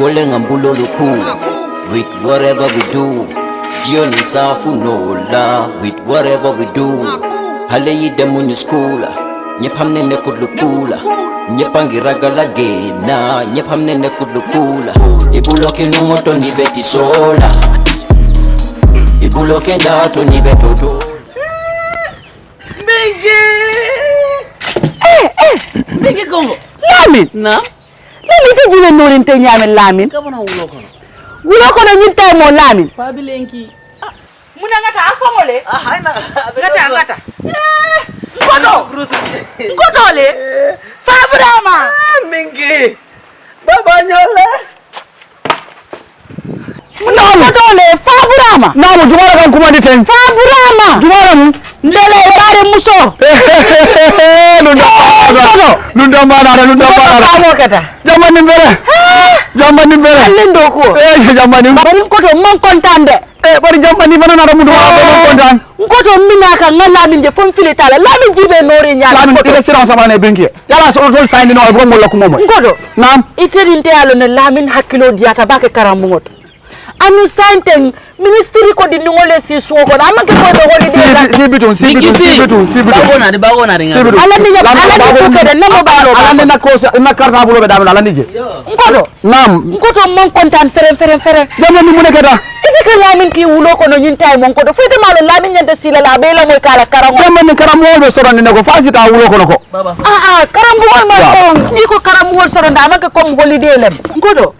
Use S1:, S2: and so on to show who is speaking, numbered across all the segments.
S1: Skole ngambulo luku. With whatever we do. Jioni safu nola. With whatever we do. Hale yide munyu skula. Nyepamne ne kudlukula. Nyepangira galagena. Nyepamne ne kudlukula. Ibuloke numoto ni beti sola. Ibuloke ndato ni betoto.
S2: Bege Congo.
S3: Lamin.
S2: Na.
S3: Lamin te jine norin te nyame Lamin.
S2: Kabana wulo kono.
S3: Wulo kono nyinte mo Lamin.
S2: Pabilenki.
S3: Muna ngata afamole.
S2: Haina.
S3: Ngata. Ngoto le. Fabrama.
S2: Mingi. Baba nyola.
S3: Ngoto le Fabrama.
S4: Namu jumara kan kuma diten.
S3: Fabrama.
S4: Jumara mu.
S3: Ndele bare muso.
S4: Nunda mana.
S3: Kata.
S4: Jamani mbere.
S3: Lendo ko.
S4: Jamani.
S3: Bari ngoto man kontande.
S4: Bari jamani fana na ramu do kontan.
S3: Ngoto minaka ngala min je fon fili tala. Lamin jibe nori nyala.
S4: Lamin ire siran sama ne benki. Yala so dol sayni no ko ngol ko momo.
S3: Ngoto.
S4: Nam.
S3: Iterinte yalo ne Lamin hakkilo diata bake karamungoto. Anu sainteng ministry ko di ngole si suko na amake ko do holi de
S4: si bitu
S2: Bagona ringa.
S3: ala ni ko kede namo balo
S4: ala ni na ko na karta bulo be dam ala ni je
S3: ngoto
S4: nam
S3: ngoto mon kontan fere
S4: jamani mu ne keda
S3: ifi ko Lamin ki wulo ko no nyintay mon ko do fete malo Lamin nyande sila la be la moy kala karam
S4: jamani karam wolbe soron ne ko fasita wulo ko nako
S2: Baba.
S3: karam wol ma ko ni ko karam wol soron da amake ko holiday lem ngoto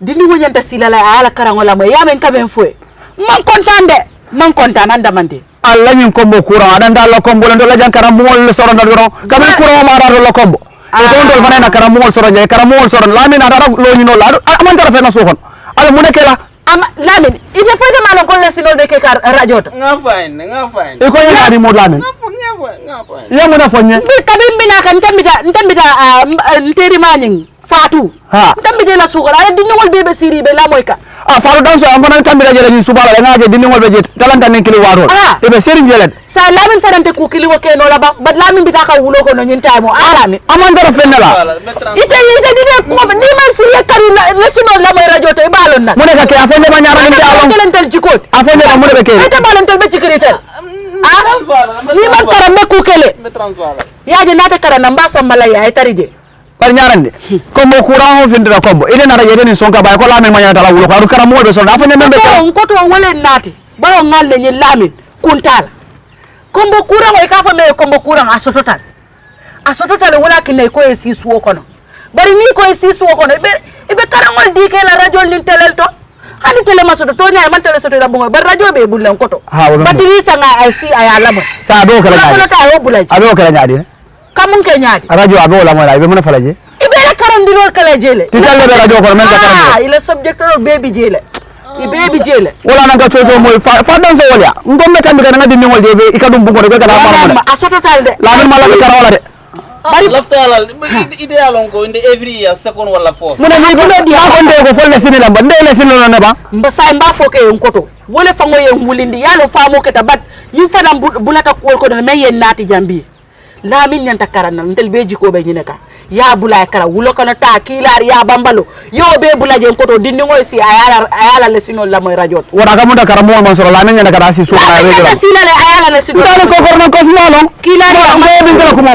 S3: dini wonyanta sila la ala karangola mo yamen kamen fue man kontan andamande
S4: alla nyin kombo courant adanda la kombo ndo la jankara mol soron do kamen courant ma do la kombo e don do fana karam mol soron je karam mol soron Lamin adara lo ni no la aman tara fena sokon ala mu nekela
S3: ama Lamin ite fete malo ko lesino de ke kar radio to
S2: Nga fine.
S4: e ko yaadi mo Lamin
S2: Nga fine.
S4: yamu na fonye
S3: kabin mina kan tambita nteri maning Fatu.
S4: Ha.
S3: Tambide la sukala ala dinni wol bebe siri be la moyka.
S4: Faru dan so amana tambira jere ni subala la ngaje dinni wol be jet talanta nen kili waro e be seri jelet
S3: Sa Lamin farante ku kili wo ke no la ba Lamin bitaka wulo ko no nyinta mo alami
S4: aman dara fenela
S3: ite dine ko ni man siri kari la sino la moy radio to e balon na
S4: mu ne ka ke afende ma nyara ni alon
S3: kelentel jikot
S4: afende ma mu be ke
S3: ite balontel be jikritel ni man karam ku kele yaje nata karana mbasa malaya ay tarije
S4: par ñarande kombo courant ho findira kombo ile na rajede ni sonka bay ko Lamin ma nyata la wulo ko karam mo be so da afende membe
S3: ko to wole nati bayo ngalle ni Lamin kuntala kombo courant e ka fa me kombo courant asototal wala kinay ko e si suwo kono bari ni ko e si suwo kono be karangol di ke la radio lin telel to hani tele masoto to nyaay man tele soto da bongo bar radio be bulen koto batiri sanga ay si ay alamo
S4: sa do kala
S3: nyaadi ko ta yo bulaji
S4: ado kala nyaadi
S3: kamun ke nyaadi
S4: radio abo la mo la be mona falaje
S3: ibe la karandirol kala jele
S4: titalle be radio ko men ka karam
S3: ile subject ro baby jele baby jele
S4: wala nan ka coco moy fa dan so wala ngombe tambi ka nga dinni wolde be ikadum bungo de ko kala
S3: ma asototal de
S4: Lamin mala be kara wala de
S2: Bari laftalal ideal on ko inde every year second wala fourth.
S4: muna ni ko di ha ko ndo ko folle sinila ba ndele sinilo ne ba
S3: mbasa mba foke en koto wole fango ye wulindi yalo famo keta bat yu fana bulata ko ko me yen nati jambi Lamin nyanta karana ndel beji ko be nyineka ya bulay kara wulo kana ta kilar ya bambalo yo be bulaje koto dinni ngoy si ayala le sino la moy radio
S4: wara ka munda kara mo man soro Lamin nyana kara si so na
S3: radio la sino le ayala le sino
S4: dale ko korno ko smolo
S3: kilar ya
S4: mo be ngala ko mo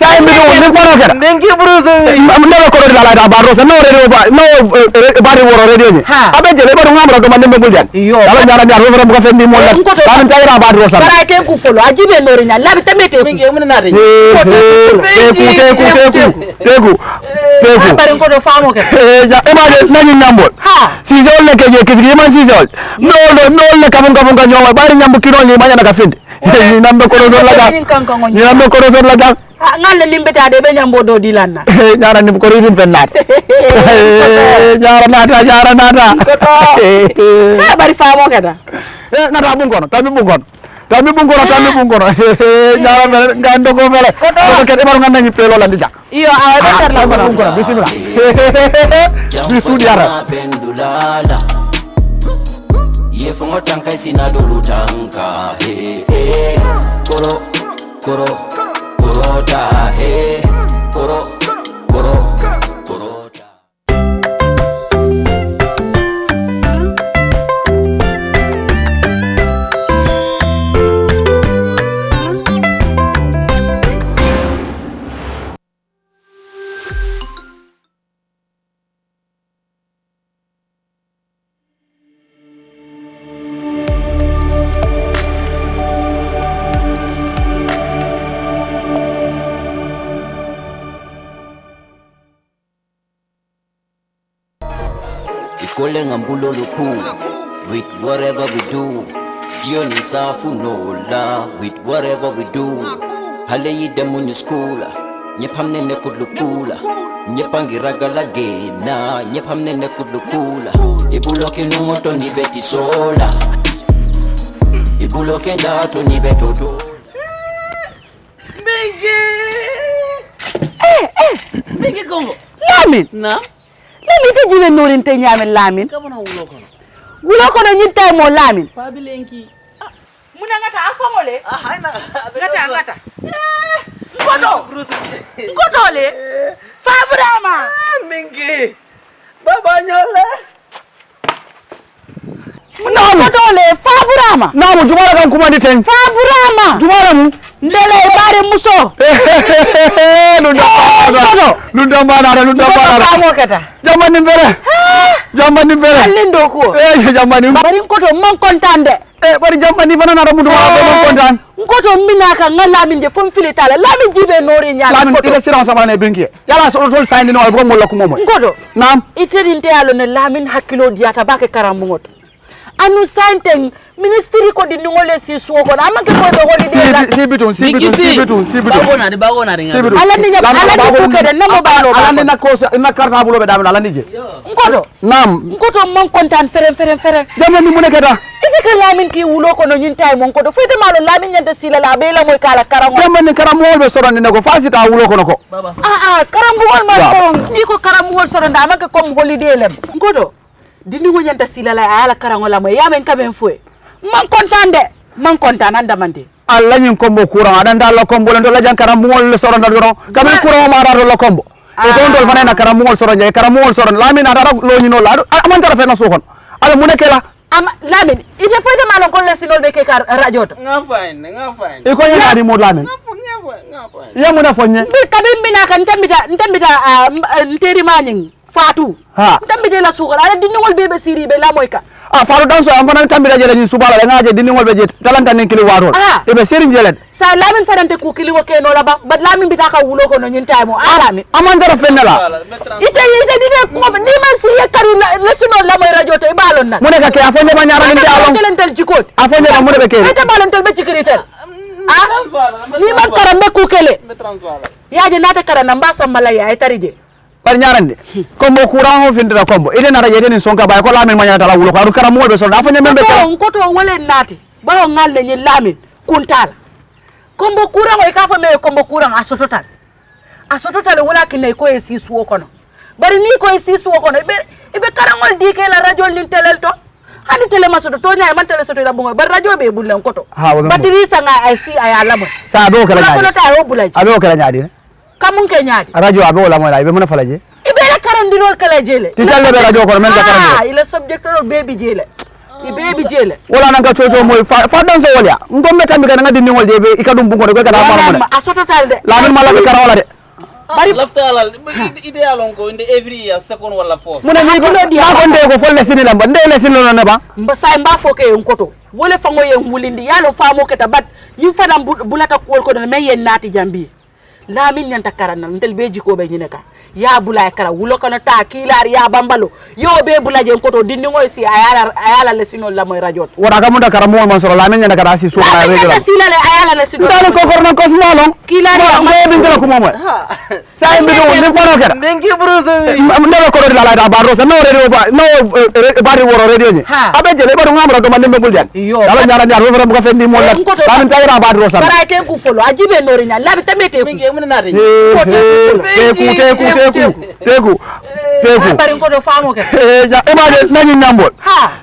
S4: sa mi do ni ko no kara
S2: Nengi bruzo.
S4: am ndelo ko la da ba rosa no radio ba no bari woro radio ni abe je le ba ngam do man dembe buljan dala nyara nyar woro ko fendi mo la Lamin tayra ba rosa
S3: bara te ku folo ajibe nori nya labi tamete ku
S4: teku
S3: bari ko do famo ke
S4: ja e ma nañu ñambol si zol ne ke je kisgi man si zol no le kabun ka ñoma bari ñambu kilo ni mañana ka finde ni nambe ko zol la ga
S3: ngalle limbeta de be ñambo do dilanna
S4: ñara ni ko ridin fennat ñara nata
S3: bari famo ke da
S4: nata Tami bungono ñara ngando ko fele ko ke baru nganda ni pelo la ndija
S3: iyo awa be
S4: la bungono bismillah bisu diara
S1: Pendulala Ye fongo tanka sina dulu tanka Koro ta koro ta Skole ngambulo luku. With whatever we do. Jioni safu nola. With whatever we do. Hale yidemu new school. Nyepamne nekulukula. Nyepangiragala gena. Nyepamne nekulukula. Ibuloke numoto ni beti sola. Ibuloke ndato ni betoto.
S2: Mingi Congo.
S3: Lamin.
S2: Na?
S3: Lamin te jibe norin te nyame Lamin.
S2: Kama na wulo kono.
S3: Wulo kono nyinte mo Lamin.
S2: Pabilenki.
S3: Muna ngata afamole.
S2: Haina.
S3: Ngata. Ngoto le. Fabrama.
S2: Mingi. Baba nyola.
S3: Ngoto le Fabrama.
S4: Namu jumala kan kuma di ten.
S3: Fabrama.
S4: Jumala mu.
S3: Ndele bare muso.
S4: Nunda mana.
S3: Kamo kata.
S4: Jamani mbere.
S3: Alindo ko.
S4: Jamani.
S3: Bari ngoto man kontande.
S4: Bari jamani fana na ramudu ma kontan.
S3: Ngoto minaka ngalamin je fon filitala. Lamin jibe nori nyala.
S4: Lamin ila siran sama ne benki. Yala so tol sayni no ko mo lokku momo.
S3: Ngoto.
S4: Nam.
S3: Itedinte yalo ne Lamin hakkilo diata bake karamngoto. Anu santeng ministry ko di ngole si suwo ko amanke ko do holiday
S4: si bitun
S2: bagona ringa
S3: alani nya alani ko kede namo balo
S4: alani na ko na karta bulo be dam alani je
S3: ngodo
S4: nam
S3: ngoto mon kontan feren
S4: jamani mu nekata
S3: ife ka Lamin ki wulo ko no nyintay mon ko do fete malo Lamin nyande sila la be la moy kala karango
S4: jamani karamol be soron ne ko fasi ka wulo ko nako
S3: karamol ma soron ni ko karamol soron da amanke comme holiday lem ngodo dini wo nyanta sila la ala karango la moy yamen kamen fue man kontan anda mande
S4: alla nyin kombo courant adanda la kombo len do la jankara mol soron da do kamen courant ma ra la kombo e don dol fana na karamol soron je karamol soron Lamin ada lo nyino la aman tara fe na sokon ala mu nekela
S3: Lamin ite foyde malon ko lesinol be ke kar radio to
S2: nga fine
S4: e ko nyani mo Lamin
S2: nga fine
S4: ya mu na fonye
S3: bir kabin mina kan tambita nteri maning Fatu tambite la sukala ala diningol bebe siri be la moyka
S4: faru dan so am fana tambita jele ni subala la ngaje diningol be jet talanta nen kili warol e be seri jelet
S3: sa Lamin fadante ku kili wo ke no la ba Lamin bitaka wulo ko no nyinta mo Lamin
S4: aman dara fenela
S3: ite dine ko ni man si yakari lesino la moy radio to e balon na
S4: mu ne ka ke afonde ma ñaara ni alon
S3: telentel jikot
S4: afonde ma mu de be ke
S3: ite balon tel be cikritel ni man karambe ku kele yaje nata karana mbasa mala ya etarije
S4: par ñarande kombo courant ho findira kombo ide na rajede ni sonka bay ko Lamin ma ñata la wulo ko kara mo be so da fanya membe
S3: ko to wole nati bawo ngalle ni Lamin kuntala kombo courant o ka fa me kombo courant asototal wala kinay ko e si suwo kono bari ni ko e si suwo kono be karangol di ke la radio lin telel to hani tele masoto to nyaay man tele soto la bungo bar radio be bulen koto batiri sanga ay si ay alamo
S4: sa do kala
S3: nyaadi ko ta o bulaji
S4: ado kala nyaadi
S3: kamun ke nyaadi
S4: radio abe wala mo la be mona falaje
S3: ibe la karandirol kala jele
S4: ti talle be radio ko men ka karande
S3: ila subject ro baby jele baby jele
S4: wala nan ka coco moy fa dan se wolya ngombe tambi ka nga dindi ngol de be ikadum bungo de ko kala mo
S3: ma asototal de
S4: Lamin mala be kara wala de
S2: bari lafta alal ideal on ko inde every year second wala fourth
S4: muna ni ko di ha ko nde ko folle sinila mba nde le sinilo ne ba
S3: mba say mba foke en koto wole fango yen wulindi yalo famo keta bat ñu fana bulata ko ko me yen nati jambi Lamin nyanta karana ndel be jiko be nyineka ya bulay kara wulo kono ta kilar ya bambalo yo be bulaje koto dindi ngoy si ayala le sino la moy radio
S4: wara ka munda kara mo man soro Lamin nyanta kara si so na regular
S3: la sila le ayala le sino
S4: dal ko korno ko smolo
S3: kilar ya
S4: mo be ngala ko momo sa imbe do ni ko no kera
S2: mengi bruce
S4: ndelo ko la da ba rosa no radio ba no bari woro radio ni abe jele ba do ngamra do man dembe buljan dala nyara nyar wofra bu ko fendi mo la Lamin tayra ba rosa
S3: bara te ku folo ajibe nori nya Lamin tamete ku
S4: teku
S3: bari ko do famo ke
S4: ja image nañu ñambol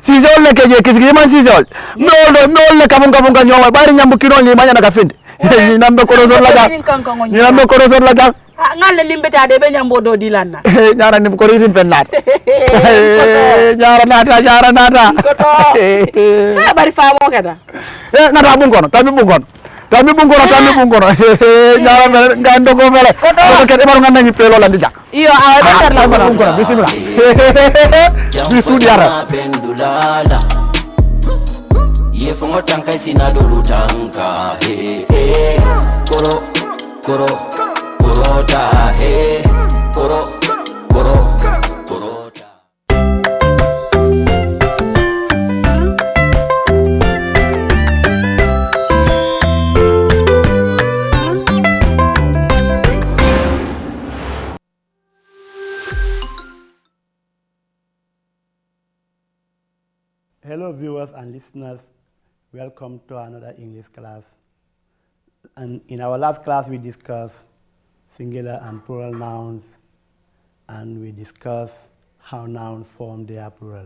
S4: si zol le keje kisgi man si zol no le kafun ka ñoma bari ñambu kino ni mañana ka finde ni nambe ko zol la ga
S3: ngalle limbeta de be ñambo do dilanna
S4: ñara nim ko ridin fennat ñara nata
S3: bari famo ke da
S4: nata bungono tambi bungono ñara ngando ko fele ko ke baru nganda ni pelo la ndija
S3: iyo tar la
S4: bungono bismillah bisu diara
S1: pendulala yefongo tanka sina dolu tanka koro ta koro
S5: Hello viewers and listeners, welcome to another English class. And in our last class we discussed singular and plural nouns, and we discussed how nouns form their plural.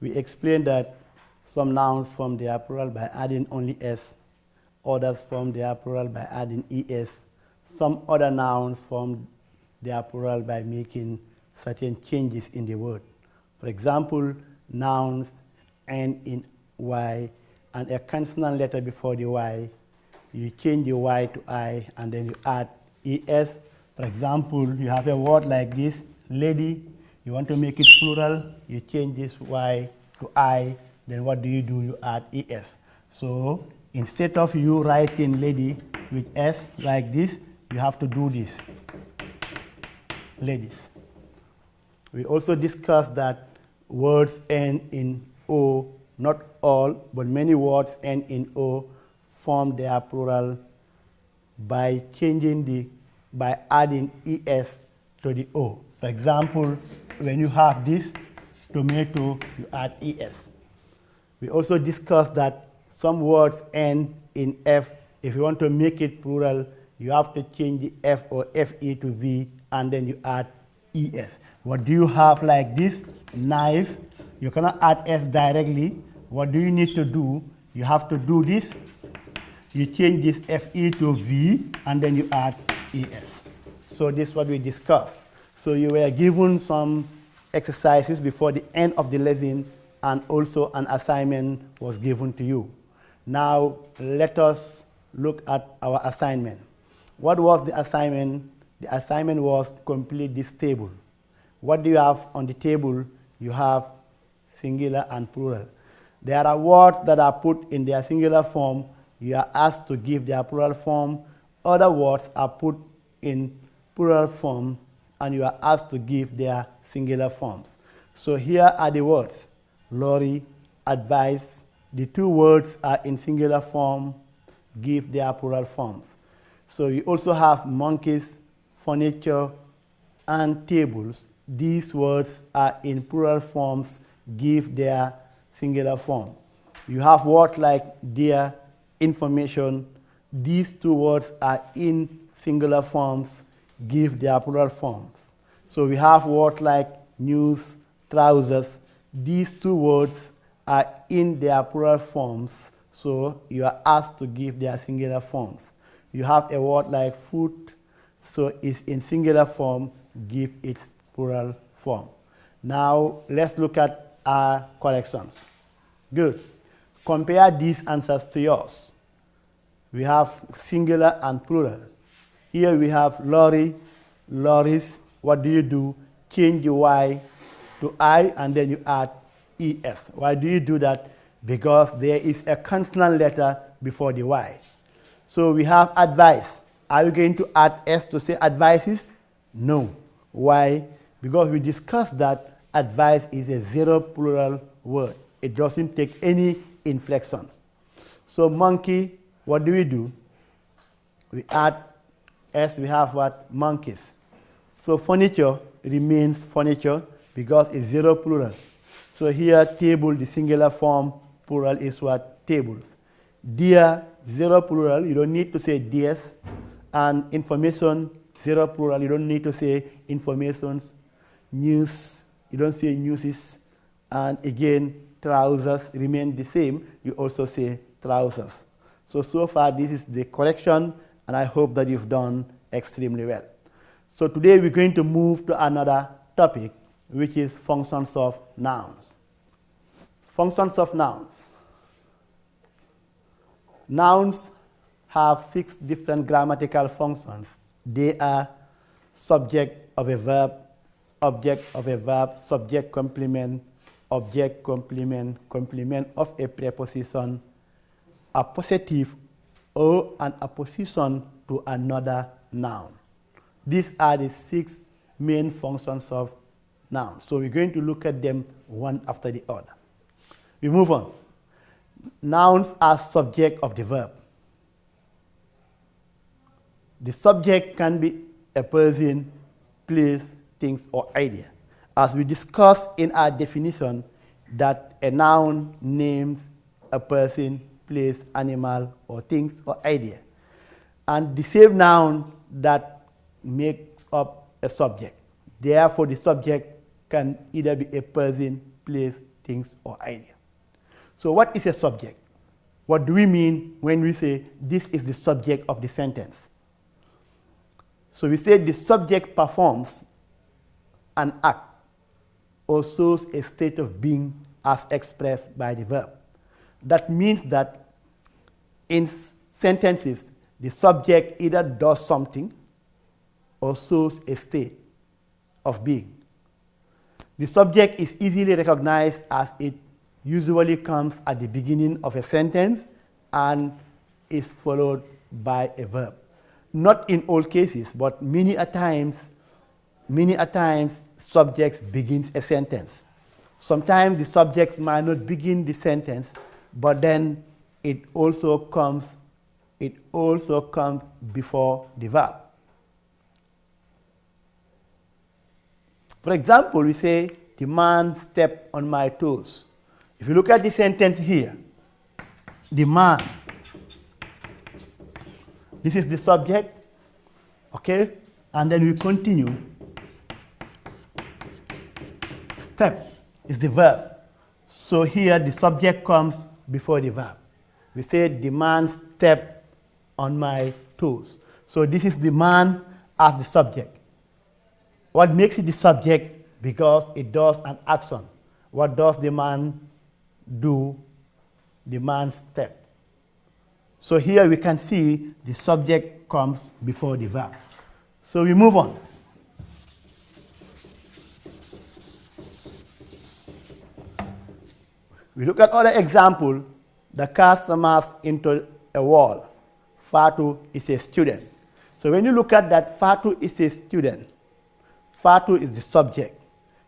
S5: We explained that some nouns form their plural by adding only s, others form their plural by adding es, some other nouns form their plural by making certain changes in the word. For example, nouns end in y and a consonant letter before the y, you change the y to I and then you add es. For example, you have a word like this, lady, you want to make it plural, you change this y to I, then what do? You add es. So instead of you writing lady with s like this, you have to do this, ladies. We also discussed that words end in o, not all, but many words end in o, form their plural by by adding es to the o. For example, when you have this tomato, you add es. We also discussed that some words end in f. If you want to make it plural, you have to change the f or fe to v, and then you add es. What do you have like this? Knife. You cannot add s directly. What do you need to do? You have to do this. You change this fe to v, and then you add es. So this is what we discussed. So you were given some exercises before the end of the lesson, and also an assignment was given to you. Now let us look at our assignment. What was the assignment? The assignment was to complete this table. What do you have on the table? You have singular and plural. There are words that are put in their singular form. You are asked to give their plural form. Other words are put in plural form, and you are asked to give their singular forms. So here are the words: lorry, advice. The two words are in singular form. Give their plural forms. So you also have monkeys, furniture, and tables. These words are in plural forms. Give their singular form. You have words like dear, information. These two words are in singular forms. Give their plural forms. So we have words like news, trousers. These two words are in their plural forms. So you are asked to give their singular forms. You have a word like food, so it's in singular form. Give its plural form. Now let's look at our corrections. Good. Compare these answers to yours. We have singular and plural. Here we have lorry, lorries. What do? Change the y to I, and then you add es. Why do you do that? Because there is a consonant letter before the y. So we have advice. Are you going to add s to say advices? No. Why? Because we discussed that advice is a zero plural word. It doesn't take any inflections. So monkey, what do? We add s, we have what? Monkeys. So furniture remains furniture because it's zero plural. So here table, the singular form, plural is what? Tables. Dear, zero plural, you don't need to say dears. And information, zero plural, you don't need to say informations. News, you don't say newses. And again, trousers remain the same, you also say trousers. So far this is the correction, and I hope that you've done extremely well. So today we're going to move to another topic, which is functions of nouns. Functions of nouns. Nouns have 6 different grammatical functions. They are subject of a verb, object of a verb, subject complement, object complement, complement of a preposition, appositive or an apposition to another noun. These are the 6 main functions of nouns. So we're going to look at them one after the other. We move on. Nouns are subject of the verb. The subject can be a person, place, things, or idea. As we discussed in our definition, that a noun names a person, place, animal, or things, or idea. And the same noun that makes up a subject. Therefore, the subject can either be a person, place, things, or idea. So what is a subject? What do we mean when we say this is the subject of the sentence? So we say the subject performs an act or shows a state of being as expressed by the verb. That means that in sentences, the subject either does something or shows a state of being. The subject is easily recognized as it usually comes at the beginning of a sentence and is followed by a verb. Not in all cases, but many a times, subjects begins a sentence. Sometimes the subject might not begin the sentence, but then it also comes before the verb. For example, we say, the man stepped on my toes. If you look at the sentence here, the man, this is the subject, okay? And then we continue. Step is the verb. So here the subject comes before the verb. We say the man stepped on my toes. So this is the man as the subject. What makes it the subject? Because it does an action. What does the man do? The man step. So here we can see the subject comes before the verb. So we move on. We look at other example. The car smashed into a wall. Fatu is a student. So when you look at that, Fatu is a student. Fatu is the subject.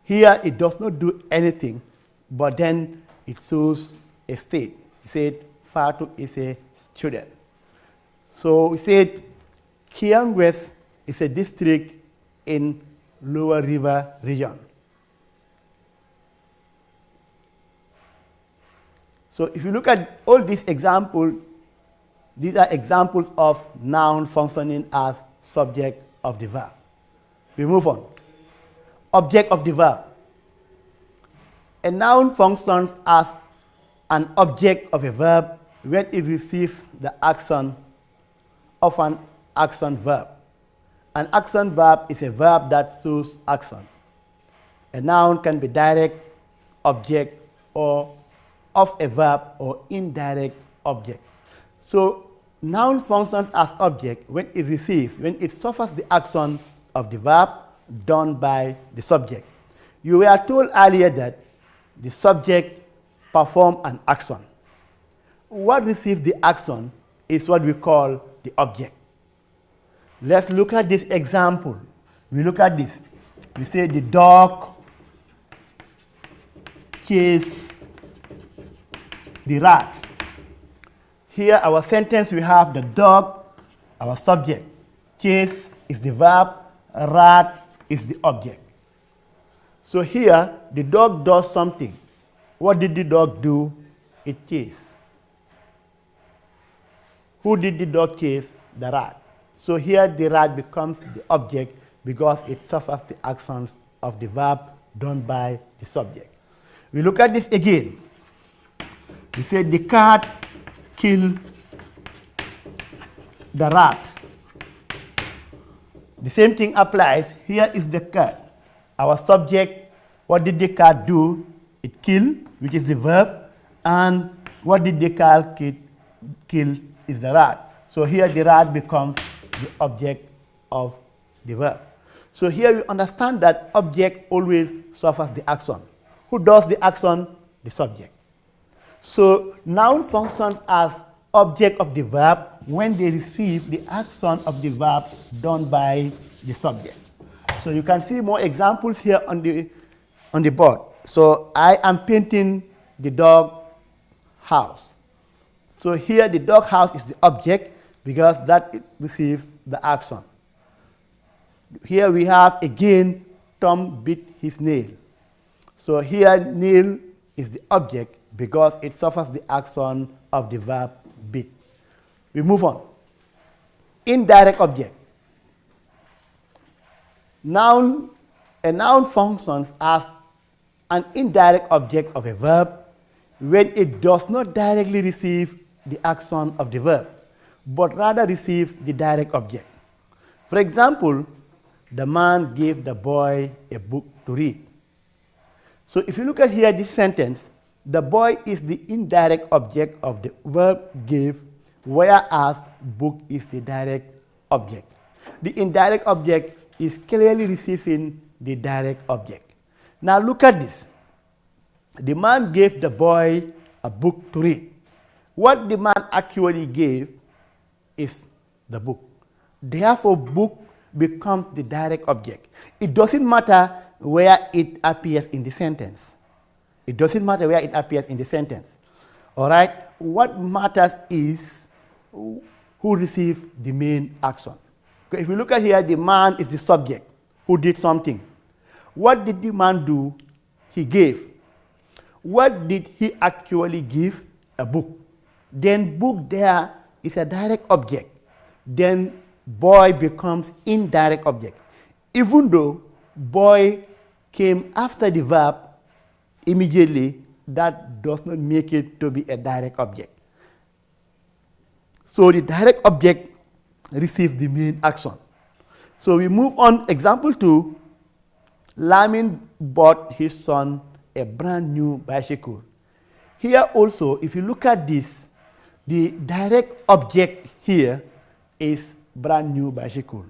S5: Here it does not do anything, but then it shows a state. We said Fatu is a student. So we said Keepar-Gui is a district in Lower River region. So if you look at all these examples, these are examples of noun functioning as subject of the verb. We move on. Object of the verb. A noun functions as an object of a verb when it receives the action of an action verb. An action verb is a verb that shows action. A noun can be direct object or of a verb or indirect object. So noun functions as object when it suffers the action of the verb done by the subject. You were told earlier that the subject performs an action. What receives the action is what we call the object. Let's look at this example. We look at this. We say the dog chased the rat. Here our sentence, we have the dog, our subject. Chase is the verb, rat is the object. So here the dog does something. What did the dog do? It chased. Who did the dog chase? The rat. So here the rat becomes the object because it suffers the actions of the verb done by the subject. We look at this again. We say the cat killed the rat. The same thing applies. Here is the cat. Our subject, what did the cat do? It killed, which is the verb. And what did the cat kill is the rat. So here the rat becomes the object of the verb. So here we understand that object always suffers the action. Who does the action? The subject. So noun functions as object of the verb when they receive the action of the verb done by the subject. So you can see more examples here on the board. So I am painting the dog house. So here the dog house is the object because that receives the action. Here we have again Tom bit his nail. So here nail is the object because it suffers the action of the verb bit. We move on. Indirect object. A noun functions as an indirect object of a verb when it does not directly receive the action of the verb, but rather receives the direct object. For example, the man gave the boy a book to read. So if you look at here this sentence, the boy is the indirect object of the verb give, whereas book is the direct object. The indirect object is clearly receiving the direct object. Now look at this. The man gave the boy a book to read. What the man actually gave is the book. Therefore, book becomes the direct object. It doesn't matter where it appears in the sentence. It doesn't matter where it appears in the sentence. All right? What matters is who received the main action. Okay, if you look at here, the man is the subject who did something. What did the man do? He gave. What did he actually give? A book. Then book there is a direct object. Then boy becomes indirect object. Even though boy came after the verb immediately, that does not make it to be a direct object. So the direct object receives the main action. So we move on. Example 2, Lamin bought his son a brand new bicycle. Here also, if you look at this, the direct object here is brand new bicycle.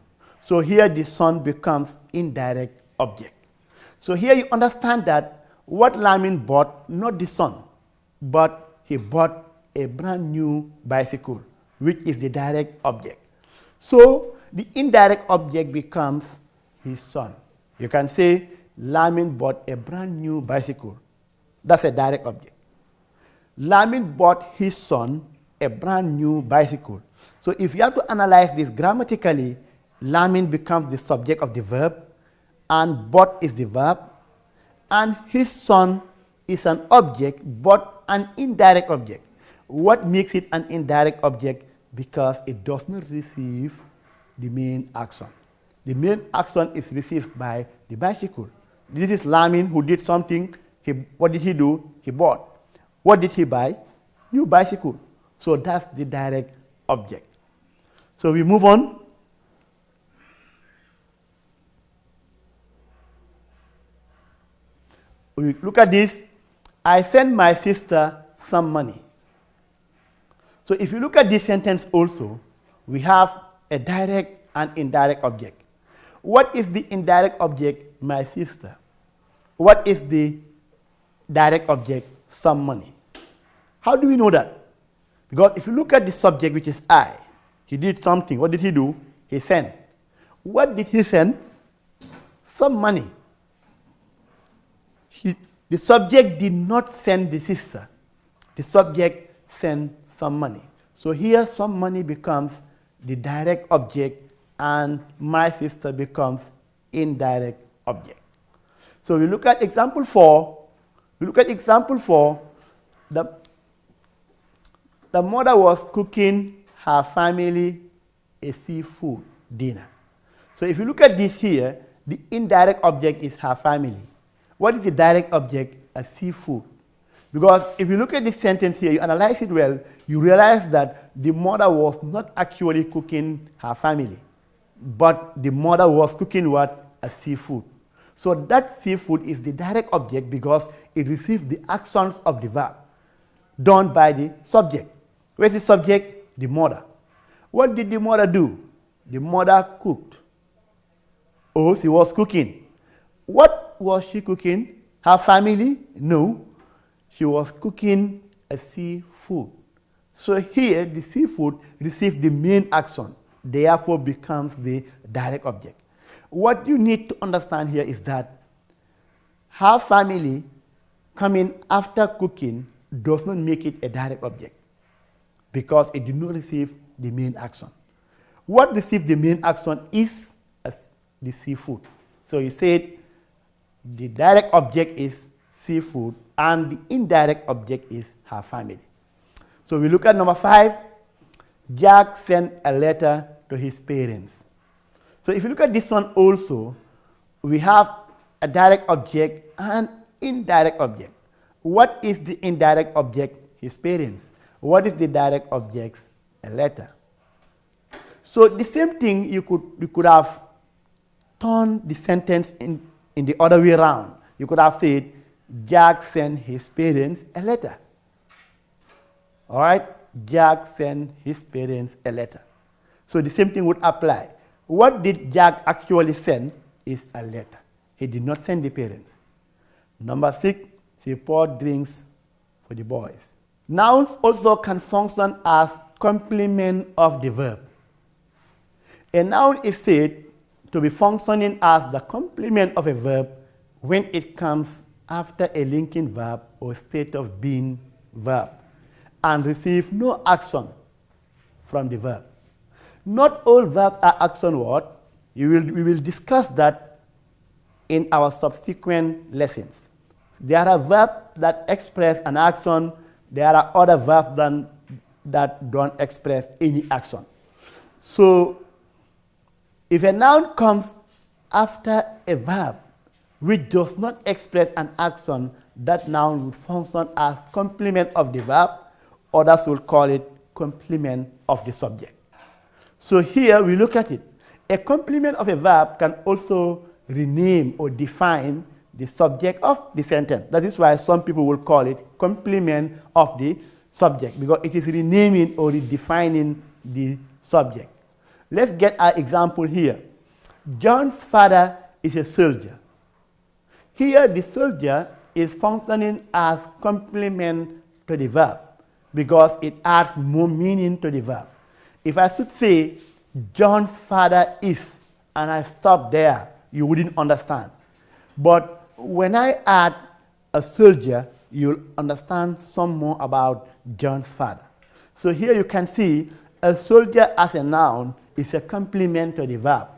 S5: So here the son becomes indirect object. So here you understand that what Lamin bought, not the son, but he bought a brand new bicycle, which is the direct object. So the indirect object becomes his son. You can say Lamin bought a brand new bicycle. That's a direct object. Lamin bought his son a brand new bicycle. So if you have to analyze this grammatically, Lamin becomes the subject of the verb, and bought is the verb, and his son is an object, but an indirect object. What makes it an indirect object? Because it does not receive the main action. The main action is received by the bicycle. This is Lamin who did something. What did he do? He bought. What did he buy? New bicycle. So that's the direct object. So we move on. We look at this. I sent my sister some money. So if you look at this sentence also, we have a direct and indirect object. What is the indirect object? My sister. What is the direct object? Some money. How do we know that? Because if you look at the subject, which is I, he did something. What did he do? He sent. What did he send? Some money. The subject did not send the sister. The subject sent some money. So here some money becomes the direct object and my sister becomes indirect object. So we look at example 4. We look at example 4. The mother was cooking her family a seafood dinner. So if you look at this here, the indirect object is her family. What is the direct object? A seafood. Because if you look at this sentence here, you analyze it well, you realize that the mother was not actually cooking her family, but the mother was cooking what? A seafood. So that seafood is the direct object because it receives the actions of the verb done by the subject. Where's the subject? The mother. What did the mother do? The mother cooked. Oh, she was cooking. What was she cooking? Her family? No. She was cooking a seafood. So here the seafood received the main action, therefore becomes the direct object. What you need to understand here is that her family coming after cooking does not make it a direct object because it did not receive the main action. What received the main action is the seafood. So you said the direct object is seafood, and the indirect object is her family. So we look at number 5. Jack sent a letter to his parents. So if you look at this one also, we have a direct object and indirect object. What is the indirect object? His parents. What is the direct object? A letter. So the same thing, you could have turned the sentence in the other way around. You could have said, Jack sent his parents a letter. All right? Jack sent his parents a letter. So the same thing would apply. What did Jack actually send is a letter. He did not send the parents. Number 6, he poured drinks for the boys. Nouns also can function as complement of the verb. A noun is said to be functioning as the complement of a verb when it comes after a linking verb or state of being verb and receive no action from the verb. Not all verbs are action words. We will discuss that in our subsequent lessons. There are verbs that express an action. There are other verbs that don't express any action. So if a noun comes after a verb which does not express an action, that noun will function as complement of the verb. Others will call it complement of the subject. So here we look at it. A complement of a verb can also rename or define the subject of the sentence. That is why some people will call it complement of the subject, because it is renaming or redefining the subject. Let's get our example here. John's father is a soldier. Here the soldier is functioning as complement to the verb because it adds more meaning to the verb. If I should say, John's father is, and I stop there, you wouldn't understand. But when I add a soldier, you'll understand some more about John's father. So here you can see a soldier as a noun is a complement to the verb.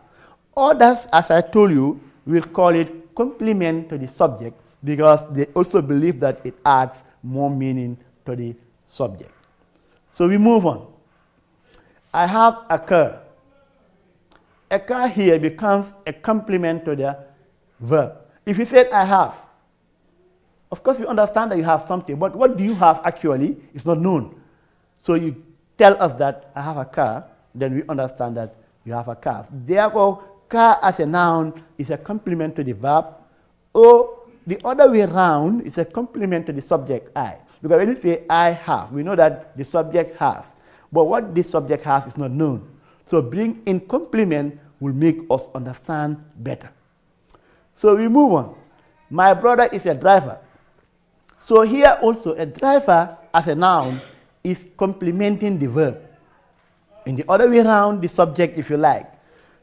S5: Others, as I told you, will call it complement to the subject because they also believe that it adds more meaning to the subject. So we move on. I have a car. A car here becomes a complement to the verb. If you said I have, of course we understand that you have something, but what do you have actually is not known. So you tell us that I have a car, then we understand that you have a car. Therefore, car as a noun is a complement to the verb, or the other way around is a complement to the subject I. Because when you say I have, we know that the subject has. But what this subject has is not known. So bring in complement will make us understand better. So we move on. My brother is a driver. So here also a driver as a noun is complementing the verb. In the other way around, the subject, if you like,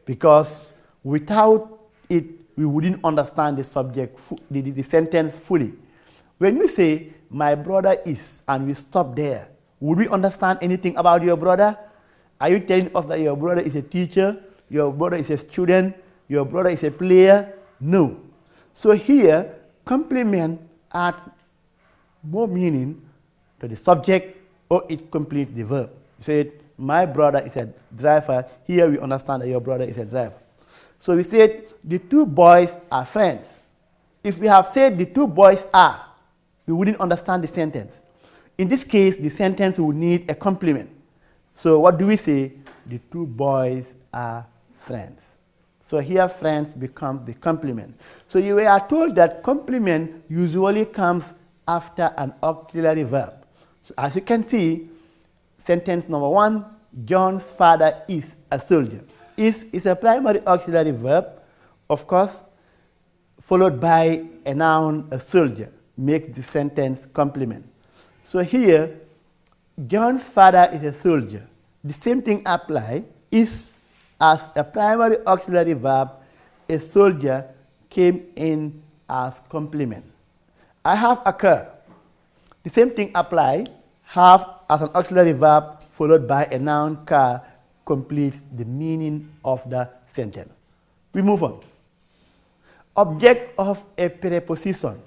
S5: because without it, we wouldn't understand the subject, the sentence fully. When we say, my brother is, and we stop there, would we understand anything about your brother? Are you telling us that your brother is a teacher, your brother is a student, your brother is a player? No. So here, complement adds more meaning to the subject, or it completes the verb. You said, my brother is a driver. Here we understand that your brother is a driver. So we said, the two boys are friends. If we have said the two boys are, we wouldn't understand the sentence. In this case, the sentence would need a complement. So what do we say? The two boys are friends. So here friends becomes the complement. So you are told that complement usually comes after an auxiliary verb. So as you can see, sentence number 1, John's father is a soldier. Is a primary auxiliary verb, of course, followed by a noun, a soldier, makes the sentence complement. So here, John's father is a soldier. The same thing applies. Is as a primary auxiliary verb, a soldier came in as complement. I have a car. The same thing applies. Have as an auxiliary verb followed by a noun, car, completes the meaning of the sentence. We move on. Object of a preposition.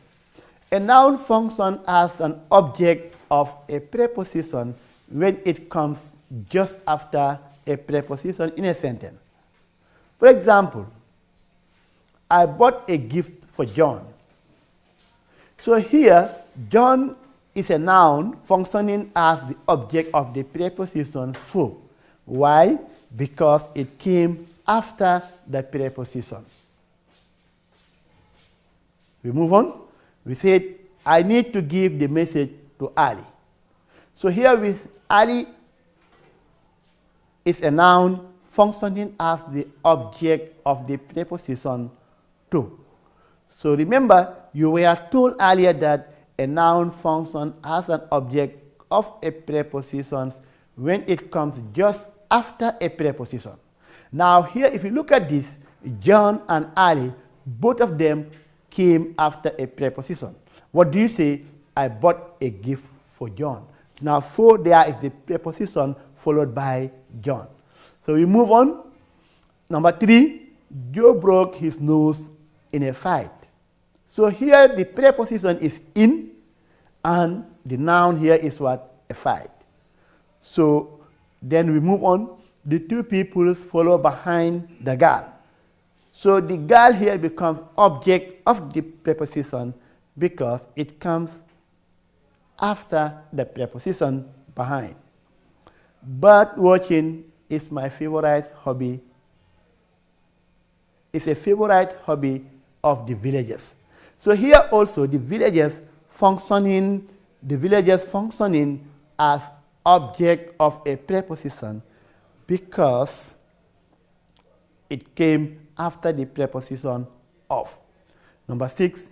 S5: A noun functions as an object of a preposition when it comes just after a preposition in a sentence. For example, I bought a gift for John. So here, John is a noun functioning as the object of the preposition for. Why? Because it came after the preposition. We move on. We said, I need to give the message to Ali. So here with Ali is a noun functioning as the object of the preposition to. So remember, you were told earlier that a noun functions as an object of a preposition when it comes just after a preposition. Now here, if you look at this, John and Ali, both of them came after a preposition. What do you say? I bought a gift for John. Now for there is the preposition followed by John. So we move on. Number 3, Joe broke his nose in a fight. So here the preposition is in, and the noun here is what? A fight. So then we move on. The two peoples follow behind the girl. So the girl here becomes object of the preposition because it comes after the preposition behind. Bird watching is my favorite hobby. It's a favorite hobby of the villagers. So here also the villagers functioning as object of a preposition because it came after the preposition of. Number 6,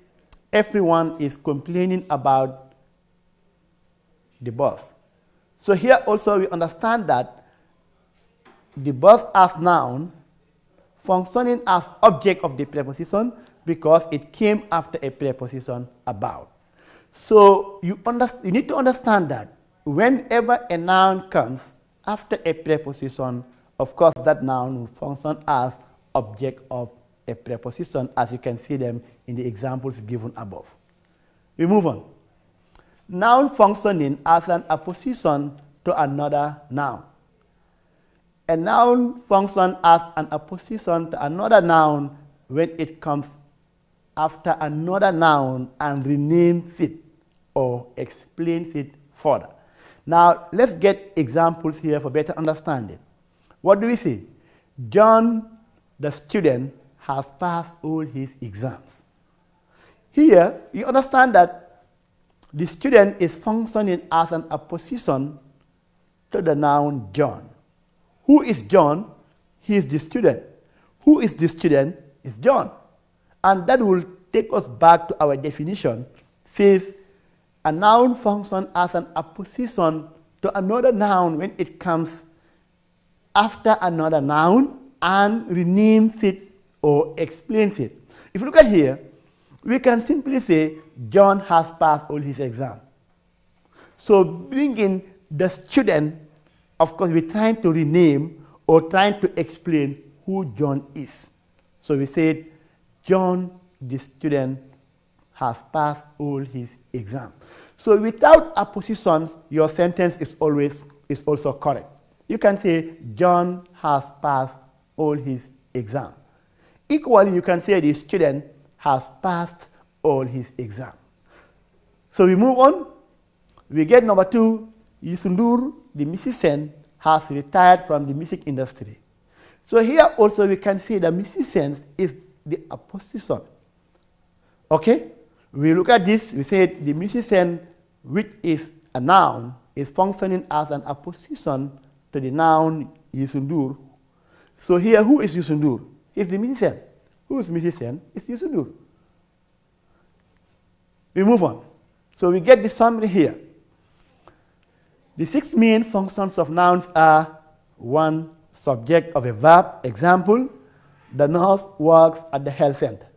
S5: everyone is complaining about the boss. So here also we understand that the boss as noun functioning as object of the preposition because it came after a preposition about. So you need to understand that whenever a noun comes after a preposition, of course that noun will function as object of a preposition, as you can see them in the examples given above. We move on. Noun functioning as an apposition to another noun. A noun functions as an apposition to another noun when it comes after another noun and renames it or explains it further. Now, let's get examples here for better understanding. What do we see? John, the student, has passed all his exams. Here, you understand that the student is functioning as an apposition to the noun John. Who is John? He is the student. Who is the student? Is John. And that will take us back to our definition. It says, a noun functions as an apposition to another noun when it comes after another noun and renames it or explains it. If you look at here, we can simply say John has passed all his exams. So bringing the student, of course, we're trying to rename or trying to explain who John is. So we said John, the student, has passed all his exams. So without appositions, your sentence is also correct. You can say John has passed all his exams. Equally, you can say the student has passed all his exams. So we move on. We get number 2. Yusundur, the musician, has retired from the music industry. So here also we can see the musician is the apposition. Okay? We look at this, we say the musician, which is a noun, is functioning as an apposition to the noun Yusundur. So here, who is Yusundur? He's the musician. Who is musician? It's Yusundur. We move on. So we get the summary here. The 6 main functions of nouns are: 1, subject of a verb. Example, the nurse works at the health center.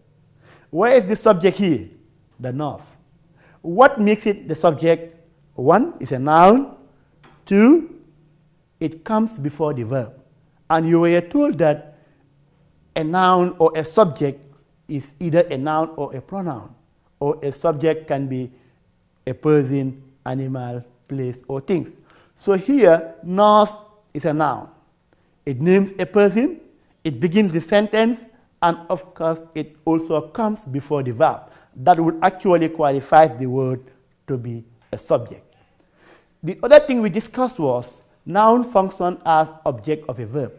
S5: Where is the subject here? The nurse. What makes it the subject? 1, is a noun. 2, it comes before the verb. And you were told that a noun or a subject is either a noun or a pronoun, or a subject can be a person, animal, place, or things. So here, nos is a noun. It names a person, it begins the sentence, and of course, it also comes before the verb. That would actually qualify the word to be a subject. The other thing we discussed was noun function as object of a verb.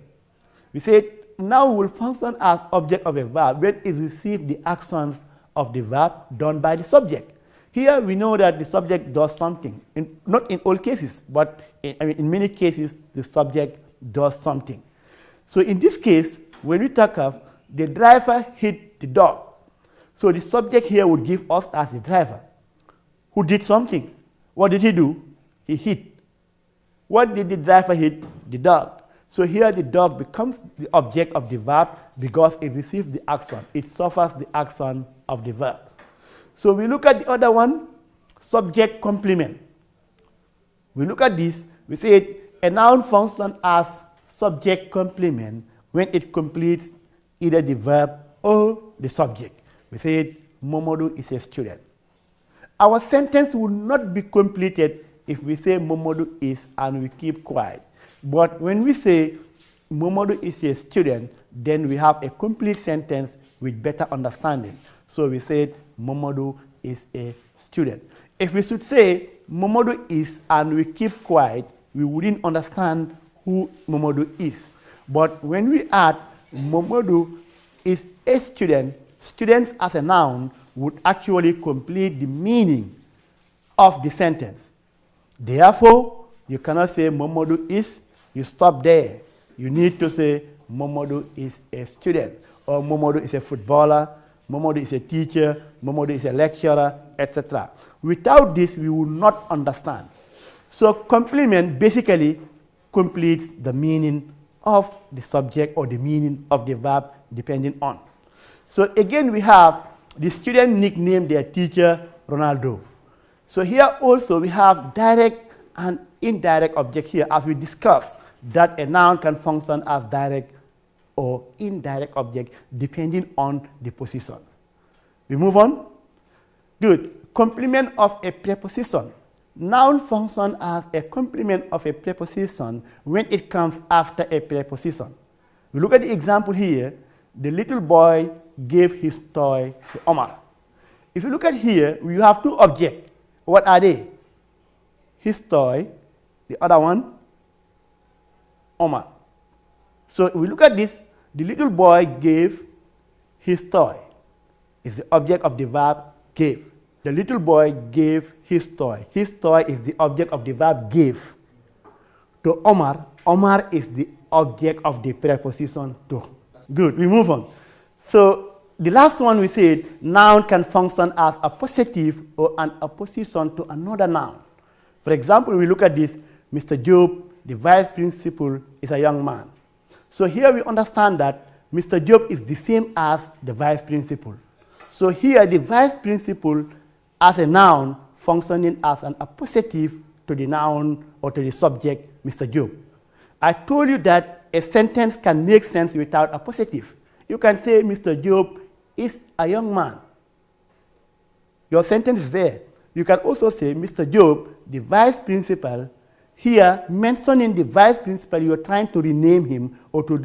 S5: We said noun will function as object of a verb when it receives the actions of the verb done by the subject. Here we know that the subject does something. Not in all cases, but in many cases, the subject does something. So in this case, when we talk of the driver hit the dog, so the subject here would give us as the driver who did something. What did he do? He hit. What did the driver hit? The dog. So here the dog becomes the object of the verb because it receives the action. It suffers the action of the verb. So we look at the other one, subject complement. We look at this, we say a noun functions as subject complement when it completes either the verb or the subject. We say Momodu is a student. Our sentence will not be completed if we say Momodu is and we keep quiet. But when we say Momodu is a student, then we have a complete sentence with better understanding. So we said Momodu is a student. If we should say Momodu is and we keep quiet, we wouldn't understand who Momodu is. But when we add Momodu is a student, students as a noun would actually complete the meaning of the sentence. Therefore, you cannot say Momodu is, you stop there. You need to say Momodu is a student, or Momodu is a footballer, Momodu is a teacher, Momodu is a lecturer, etc. Without this, we will not understand. So complement basically completes the meaning of the subject or the meaning of the verb depending on. So again, we have the student nicknamed their teacher Ronaldo. So here also we have direct and indirect object here, as we discussed, that a noun can function as direct or indirect object depending on the position. We move on. Good. Complement of a preposition. Noun function as a complement of a preposition when it comes after a preposition. We look at the example here. The little boy gave his toy to Omar. If you look at here, we have two objects. What are they? His toy, the other one, Omar. So we look at this, the little boy gave his toy. Is the object of the verb gave. The little boy gave his toy. His toy is the object of the verb gave. To Omar, Omar is the object of the preposition to. Good, we move on. So the last one we said, noun can function as a positive or an opposition to another noun. For example, we look at this, Mr. Job, the vice principal, is a young man. So here we understand that Mr. Job is the same as the vice principal. So here the vice principal as a noun functioning as an appositive to the noun or to the subject, Mr. Job. I told you that a sentence can make sense without a positive. You can say Mr. Job is a young man. Your sentence is there. You can also say Mr. Job, the vice principal. Here, mentioning the vice principal, you are trying to rename him or to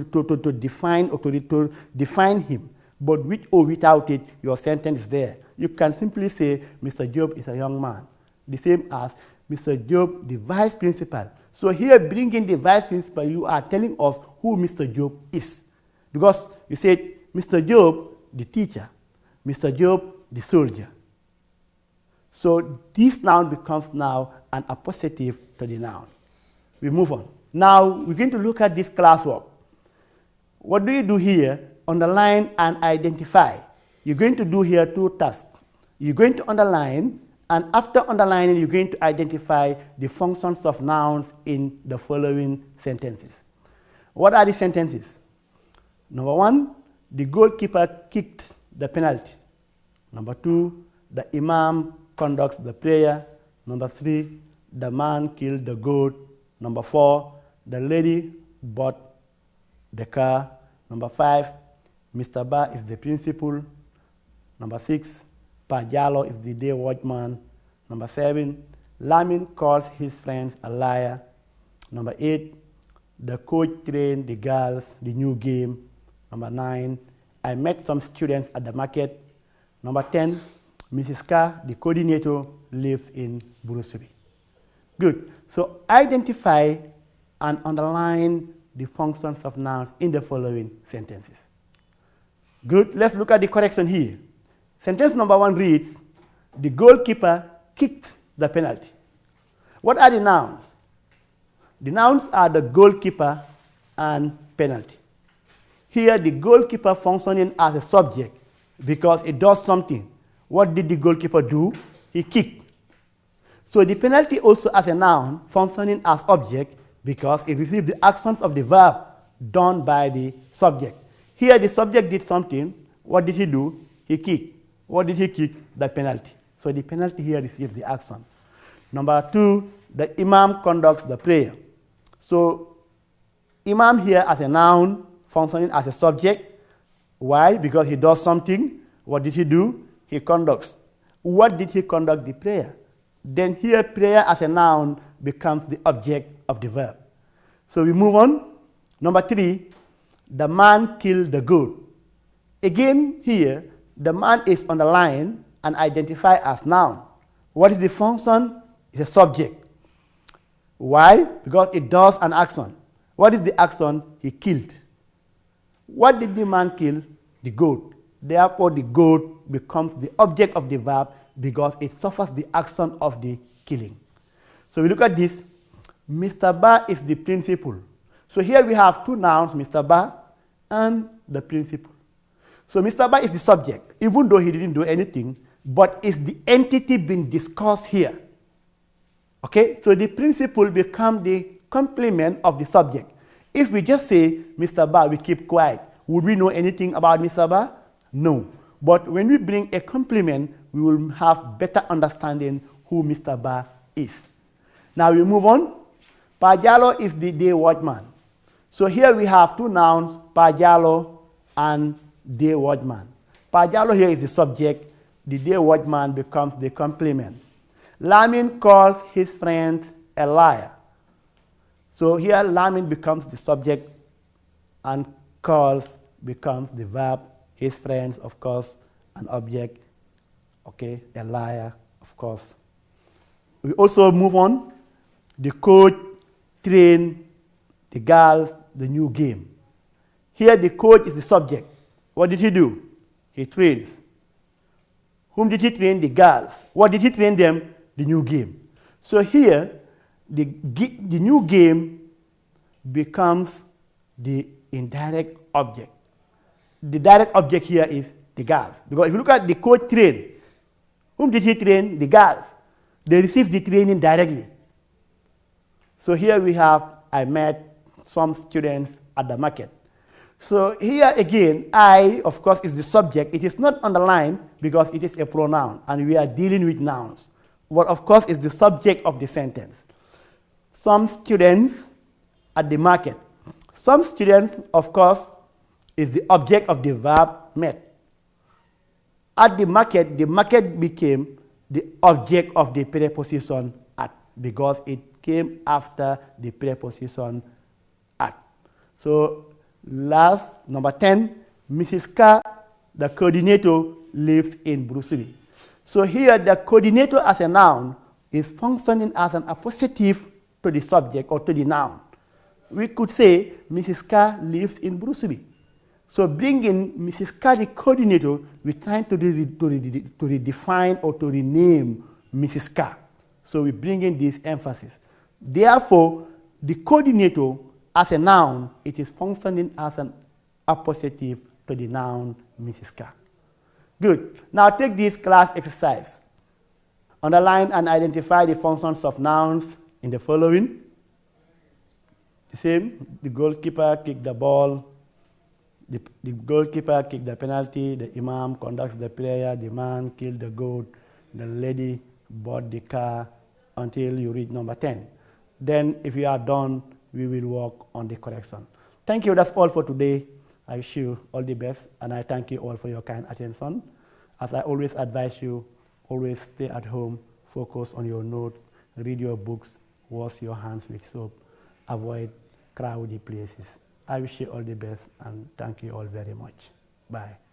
S5: define him. But with or without it, your sentence is there. You can simply say Mr. Job is a young man. The same as Mr. Job, the vice principal. So here, bringing the vice principal, you are telling us who Mr. Job is. Because you said Mr. Job, the teacher, Mr. Job, the soldier. So this noun becomes now an appositive to the noun. We move on. Now we're going to look at this classwork. What do you do here? Underline and identify. You're going to do here two tasks. You're going to underline, and after underlining, you're going to identify the functions of nouns in the following sentences. What are the sentences? Number one, the goalkeeper kicked the penalty. Number two, the imam conducts the prayer. Number three, the man killed the goat. Number four, the lady bought the car. Number five, Mr. Ba is the principal. Number six, Pajalo is the day watchman. Number 7, Lamin calls his friends a liar. Number 8, the coach trained the girls the new game. Number 9, I met some students at the market. Number 10, Mrs. K, the coordinator, lives in Burusuri. Good. So identify and underline the functions of nouns in the following sentences. Good. Let's look at the correction here. Sentence number 1 reads, the goalkeeper kicked the penalty. What are the nouns? The nouns are the goalkeeper and penalty. Here, the goalkeeper functioning as a subject because it does something. What did the goalkeeper do? He kicked. So the penalty also as a noun functioning as object because it receives the actions of the verb done by the subject. Here, the subject did something. What did he do? He kicked. What did he kick? The penalty. So the penalty here receives the action. Number 2, the imam conducts the prayer. So imam here as a noun functioning as a subject. Why? Because he does something. What did he do? He conducts. What did he conduct the prayer? Then here prayer as a noun becomes the object of the verb. So we move on. Number 3, the man killed the goat. Again here, the man is underlined and identified as noun. What is the function? It's a subject. Why? Because it does an action. What is the action? He killed. What did the man kill? The goat. Therefore, the goat becomes the object of the verb because it suffers the action of the killing. So we look at this. Mr. Ba is the principal. So here we have 2 nouns, Mr. Ba and the principal. So Mr. Ba is the subject, even though he didn't do anything, but is the entity being discussed here. Okay, so the principal becomes the complement of the subject. If we just say Mr. Ba, we keep quiet. Would we know anything about Mr. Ba? No. But when we bring a complement, we will have better understanding who Mr. Ba is. Now we move on. Pajalo is the day watchman. So here we have 2 nouns, Pajalo and day watchman. Pajalo here is the subject. The day watchman becomes the complement. Lamin calls his friend a liar. So here Lamin becomes the subject and calls becomes the verb. His friends, of course, an object. Okay, a liar, of course. We also move on. The coach trained the girls the new game. Here the coach is the subject. What did he do? He trains. Whom did he train? The girls. What did he train them? The new game. So here, the new game becomes the indirect object. The direct object here is the girls. Because if you look at the coach train, whom did he train? The girls. They received the training directly. So here we have, I met some students at the market. So here again, I, of course, is the subject. It is not underlined because it is a pronoun, and we are dealing with nouns. What, of course, is the subject of the sentence. Some students at the market. Some students, of course, is the object of the verb met. At the market became the object of the preposition at because it came after the preposition at. So last, number 10, Mrs. K, the coordinator, lives in Burusuri. So here the coordinator as a noun is functioning as an appositive to the subject or to the noun. We could say Mrs. K lives in Burusuri. So bringing Mrs. K, the coordinator, we're trying to redefine or to rename Mrs. K. So we bring in this emphasis. Therefore, the coordinator as a noun, it is functioning as an appositive to the noun Mrs. K. Good. Now take this class exercise. Underline and identify the functions of nouns in the following. The same, the goalkeeper kicked the ball, the goalkeeper kicked the penalty, the imam conducts the prayer, the man killed the goat, the lady bought the car, until you reach number 10. Then if you are done, we will work on the correction. Thank you, that's all for today. I wish you all the best, and I thank you all for your kind attention. As I always advise you, always stay at home, focus on your notes, read your books, wash your hands with soap, avoid crowded places. I wish you all the best and thank you all very much. Bye.